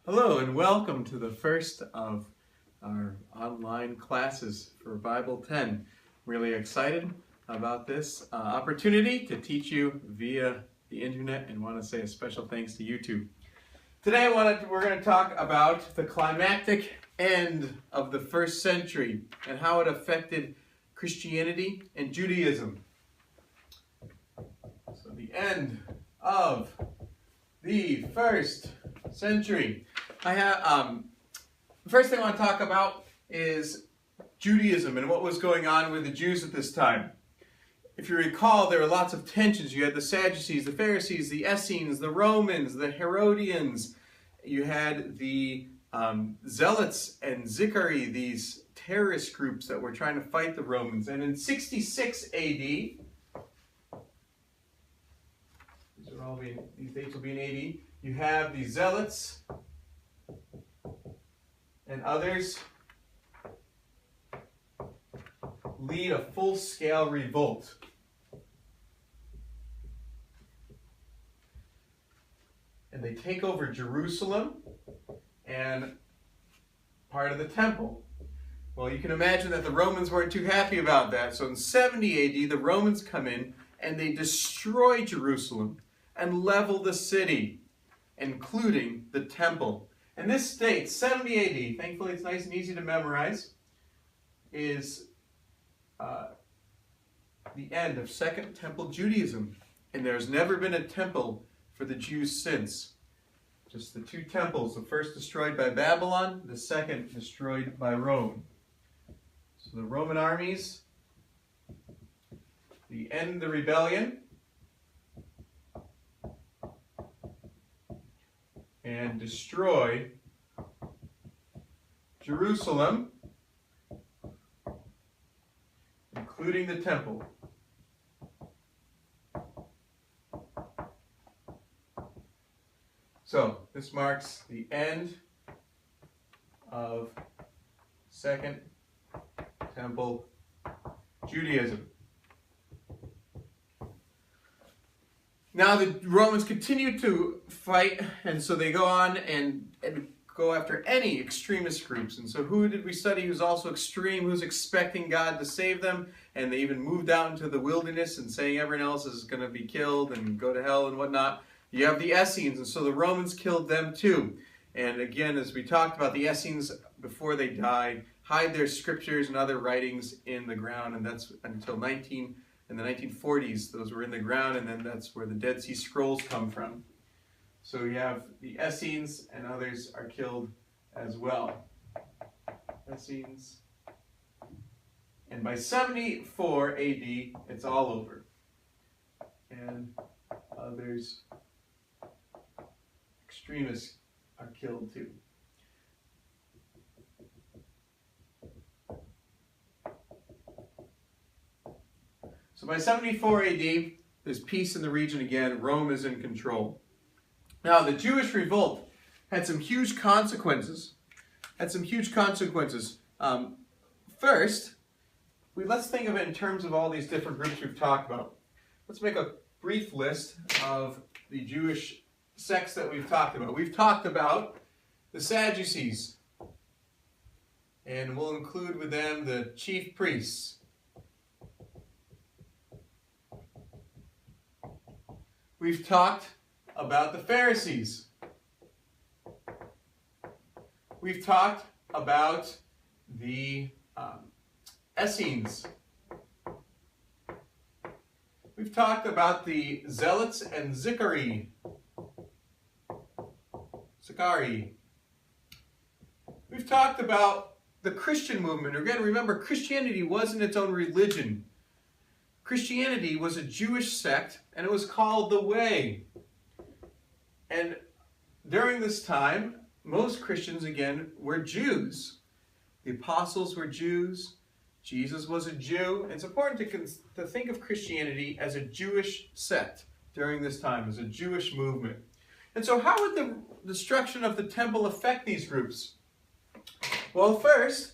Hello and welcome to the first of our online classes for Bible 10. Really excited about this opportunity to teach you via the internet, and want to say a special thanks to YouTube. Today we're going to talk about the climactic end of the first century and how it affected Christianity and Judaism. So the end of the first century. First thing I want to talk about is Judaism and what was going on with the Jews at this time. If you recall, there were lots of tensions. You had the Sadducees, the Pharisees, the Essenes, the Romans, the Herodians. You had the Zealots and Zachary, these terrorist groups that were trying to fight the Romans. And in 66 AD, these dates will be in AD, you have the Zealots and others lead a full-scale revolt. And they take over Jerusalem and part of the temple. Well, you can imagine that the Romans weren't too happy about that. So in 70 AD, the Romans come in and they destroy Jerusalem and level the city, including the temple. And this date, 70 AD, thankfully it's nice and easy to memorize, is the end of Second Temple Judaism. And there's never been a temple for the Jews since. Just the two temples, the first destroyed by Babylon, the second destroyed by Rome. So the Roman armies, they end the rebellion, and destroy Jerusalem, including the temple. So this marks the end of Second Temple Judaism. Now the Romans continue to fight, and so they go on and go after any extremist groups. And so who did we study who's also extreme, who's expecting God to save them? And they even moved out into the wilderness and saying everyone else is going to be killed and go to hell and whatnot. You have the Essenes, and so the Romans killed them too. And again, as we talked about, the Essenes, before they died, hide their scriptures and other writings in the ground, and that's until in the 1940s, those were in the ground, and then that's where the Dead Sea Scrolls come from. So you have the Essenes, and others are killed as well. Essenes. And by 74 AD, it's all over. And others, extremists, are killed too. So by 74 AD, there's peace in the region again. Rome is in control. Now, the Jewish revolt had some huge consequences. First, let's think of it in terms of all these different groups we've talked about. Let's make a brief list of the Jewish sects that we've talked about. We've talked about the Sadducees, and we'll include with them the chief priests. We've talked about the Pharisees. We've talked about the Essenes. We've talked about the Zealots and Zachary. We've talked about the Christian movement. Again, remember, Christianity wasn't its own religion. Christianity was a Jewish sect, and it was called the Way. And during this time, most Christians, again, were Jews. The apostles were Jews. Jesus was a Jew. It's important to think of Christianity as a Jewish sect during this time, as a Jewish movement. And so how would the destruction of the temple affect these groups? Well, first,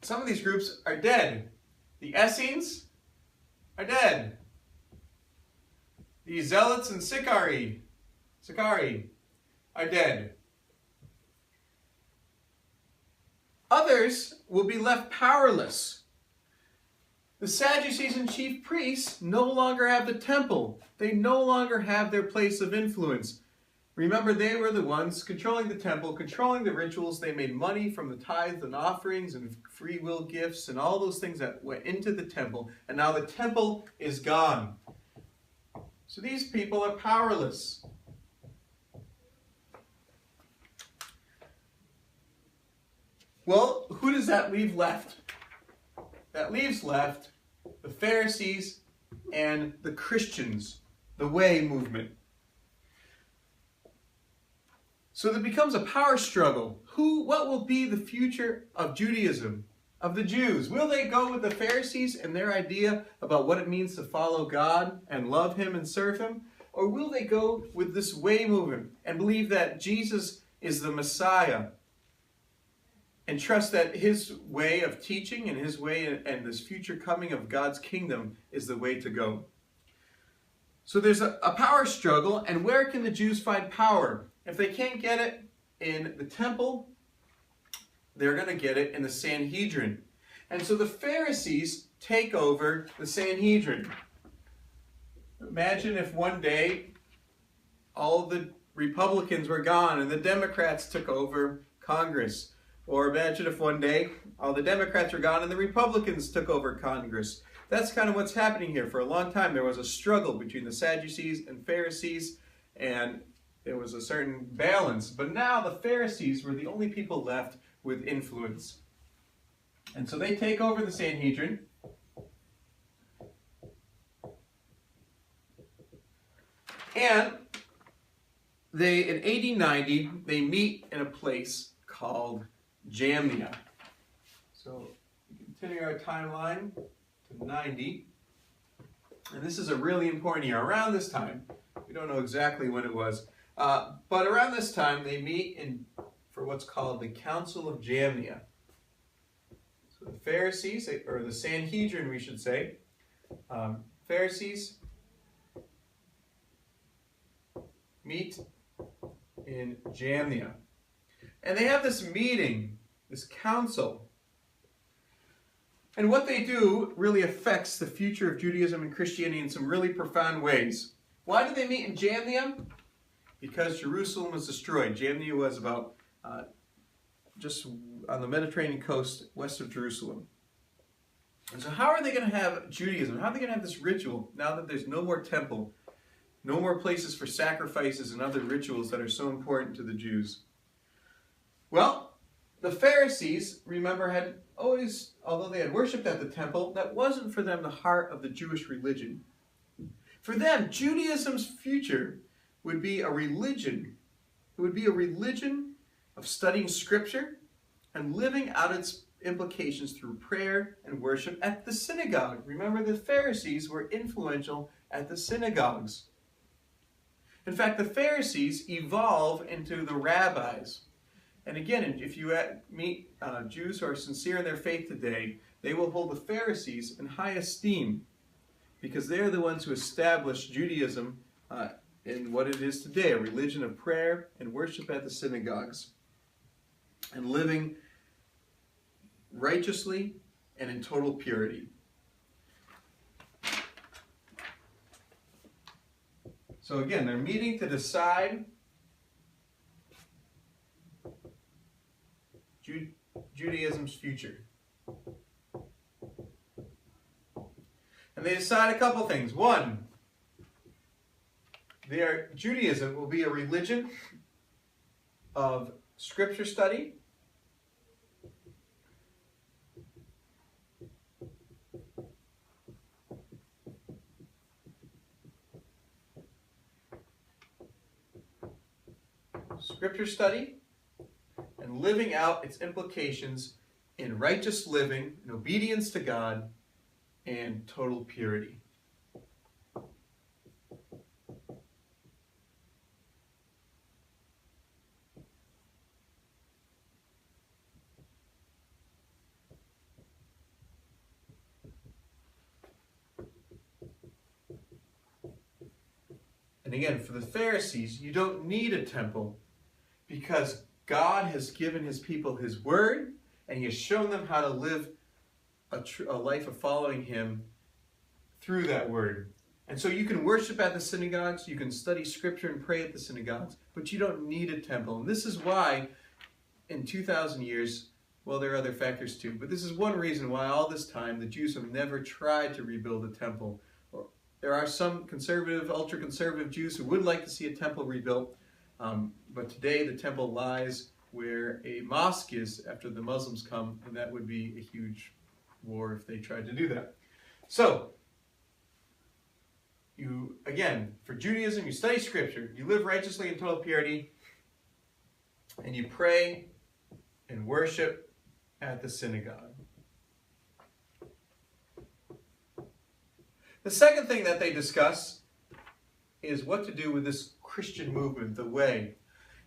some of these groups are dead. The Essenes are dead. The Zealots and Zachary are dead. Others will be left powerless. The Sadducees and chief priests no longer have the temple. They no longer have their place of influence. Remember, they were the ones controlling the temple, controlling the rituals. They made money from the tithes and offerings and free will gifts and all those things that went into the temple. And now the temple is gone. So these people are powerless. Well, who does that leave left? That leaves left the Pharisees and the Christians, the Way movement. So there becomes a power struggle. What will be the future of Judaism, of the Jews? Will they go with the Pharisees and their idea about what it means to follow God and love Him and serve Him? Or will they go with this Way movement and believe that Jesus is the Messiah and trust that His way of teaching and His way and this future coming of God's kingdom is the way to go? So there's a power struggle, and where can the Jews find power? If they can't get it in the temple, they're going to get it in the Sanhedrin. And so the Pharisees take over the Sanhedrin. Imagine if one day all the Republicans were gone and the Democrats took over Congress. Or imagine if one day all the Democrats were gone and the Republicans took over Congress. That's kind of what's happening here. For a long time there was a struggle between the Sadducees and Pharisees, and there was a certain balance. But now the Pharisees were the only people left with influence. And so they take over the Sanhedrin. And they, in AD 90, they meet in a place called Jamnia. So continuing our timeline to 90. And this is a really important year. Around this time, we don't know exactly when it was, but around this time they meet for what's called the Council of Jamnia. So the Pharisees, or the Sanhedrin we should say, Pharisees meet in Jamnia. And they have this meeting, this council. And what they do really affects the future of Judaism and Christianity in some really profound ways. Why do they meet in Jamnia? Because Jerusalem was destroyed. Jamnia was about just on the Mediterranean coast west of Jerusalem. And so how are they going to have Judaism? How are they going to have this ritual now that there's no more temple, no more places for sacrifices and other rituals that are so important to the Jews? Well, the Pharisees, remember, had always, although they had worshipped at the temple, that wasn't for them the heart of the Jewish religion. For them, Judaism's future would be a religion. It would be a religion of studying Scripture and living out its implications through prayer and worship at the synagogue. Remember, the Pharisees were influential at the synagogues. In fact, the Pharisees evolve into the rabbis. And again, if you meet Jews who are sincere in their faith today, they will hold the Pharisees in high esteem because they're the ones who established Judaism in what it is today, a religion of prayer and worship at the synagogues and living righteously and in total purity. So again, they're meeting to decide Judaism's future. And they decide a couple things. One, Judaism will be a religion of Scripture study, and living out its implications in righteous living, in obedience to God, and total purity. And again, for the Pharisees, you don't need a temple because God has given His people His Word, and he has shown them how to live a life of following him through that word. And so you can worship at the synagogues, you can study scripture and pray at the synagogues, but you don't need a temple. And this is why in 2,000 years, well, there are other factors too, but this is one reason why all this time the Jews have never tried to rebuild a temple. There are some conservative, ultra-conservative Jews who would like to see a temple rebuilt, but today the temple lies where a mosque is after the Muslims come, and that would be a huge war if they tried to do that. So, again, for Judaism, you study scripture, you live righteously in total purity, and you pray and worship at the synagogue. The second thing that they discuss is what to do with this Christian movement, the way.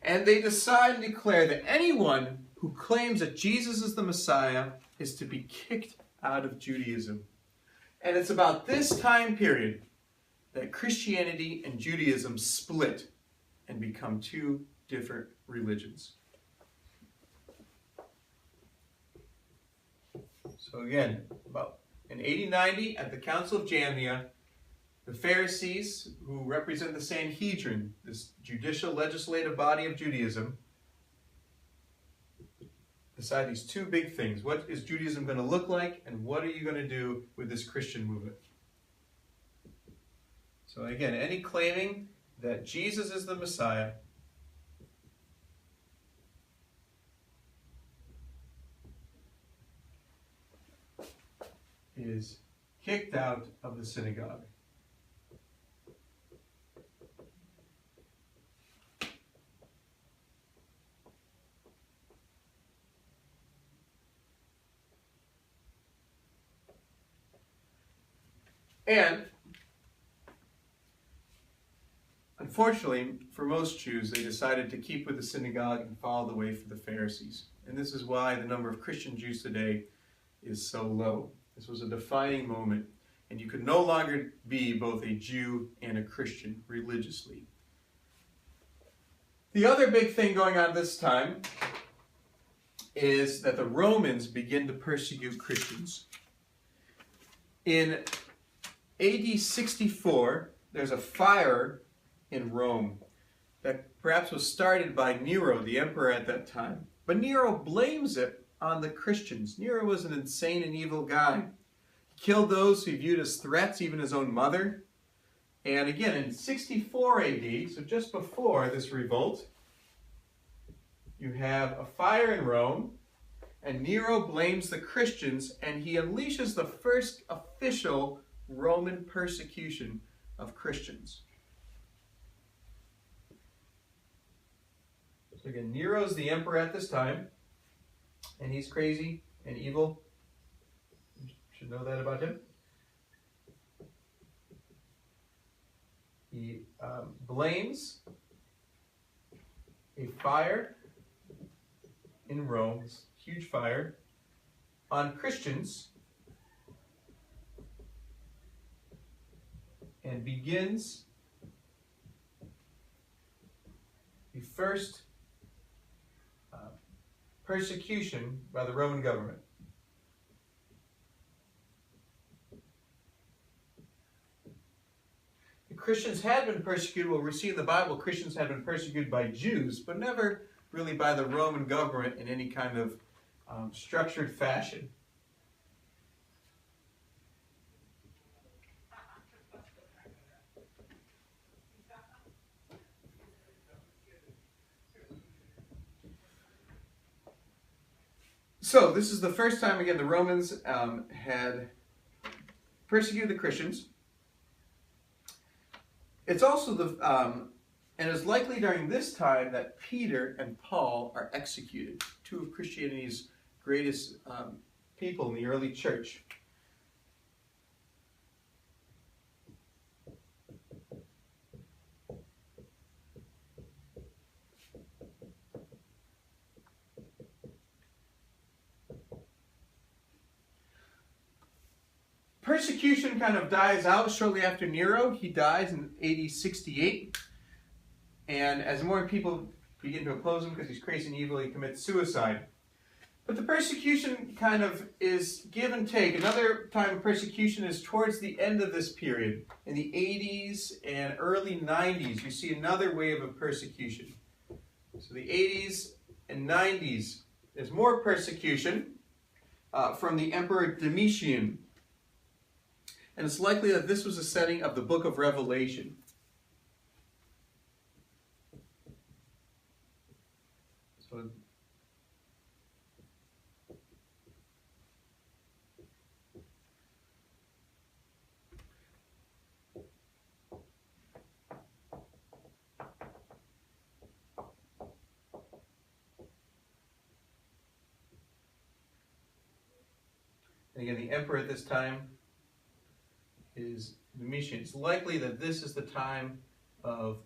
And they decide and declare that anyone who claims that Jesus is the Messiah is to be kicked out of Judaism. And it's about this time period that Christianity and Judaism split and become two different religions. So again, about in 80-90 at the Council of Jamnia, the Pharisees, who represent the Sanhedrin, this judicial legislative body of Judaism, decide these two big things. What is Judaism going to look like, and what are you going to do with this Christian movement? So again, any claiming that Jesus is the Messiah is kicked out of the synagogue. And unfortunately, for most Jews, they decided to keep with the synagogue and follow the way for the Pharisees. And this is why the number of Christian Jews today is so low. This was a defining moment, and you could no longer be both a Jew and a Christian religiously. The other big thing going on this time is that the Romans begin to persecute Christians. In AD 64, there's a fire in Rome that perhaps was started by Nero, the emperor at that time. But Nero blames it on the Christians. Nero was an insane and evil guy. He killed those who he viewed as threats, even his own mother. And again, in 64 AD, so just before this revolt, you have a fire in Rome, and Nero blames the Christians, and he unleashes the first official Roman persecution of Christians. So again, Nero's the emperor at this time, and he's crazy and evil. You should know that about him. He blames a fire in Rome, this huge fire, on Christians, and begins the first persecution by the Roman government. The Christians had been persecuted. Well, we see in the Bible Christians had been persecuted by Jews, but never really by the Roman government in any kind of structured fashion. So this is the first time, again, the Romans had persecuted the Christians. It's also and it's likely during this time that Peter and Paul are executed, two of Christianity's greatest people in the early church. Persecution kind of dies out shortly after Nero. He dies in AD 68. And as more people begin to oppose him because he's crazy and evil, he commits suicide. But the persecution kind of is give and take. Another time of persecution is towards the end of this period. In the 80s and early 90s, you see another wave of persecution. So the 80s and 90s, there's more persecution from the Emperor Domitian. And it's likely that this was a setting of the book of Revelation. So and again, the emperor at this time is Domitian. It's likely that this is the time of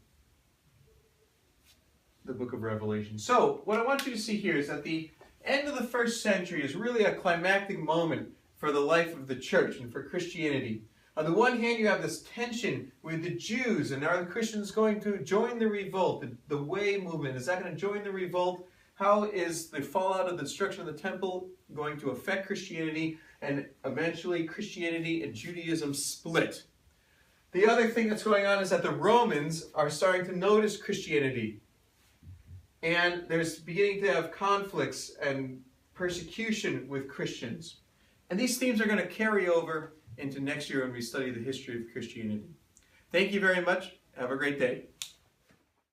the book of Revelation. So, what I want you to see here is that the end of the first century is really a climactic moment for the life of the church and for Christianity. On the one hand, you have this tension with the Jews, and are the Christians going to join the revolt? The Way movement, is that going to join the revolt? How is the fallout of the destruction of the temple going to affect Christianity? And eventually Christianity and Judaism split. The other thing that's going on is that the Romans are starting to notice Christianity. And there's beginning to have conflicts and persecution with Christians. And these themes are going to carry over into next year when we study the history of Christianity. Thank you very much. Have a great day.